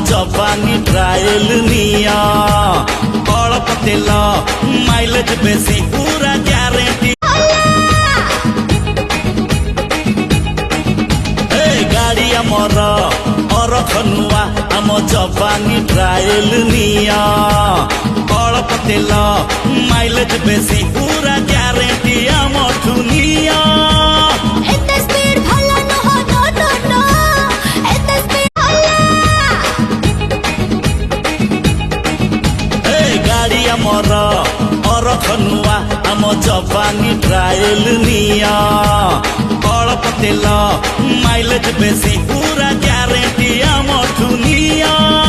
जवानी ट्रायल निया अल्प तेल माइलेज बेसी पूरा ग्यारंटी गाड़ी आमर अरखनुआ आम जवानी ट्रायल निया अल्प तेल माइलेज बेसी पूरा ग्यारंटी आम ठुनिया आमर अरखनुआ आम जवानी ट्रायल निया अल्प तेल माइलेज बेसी पूरा ग्यारंटी आम ठुनिया।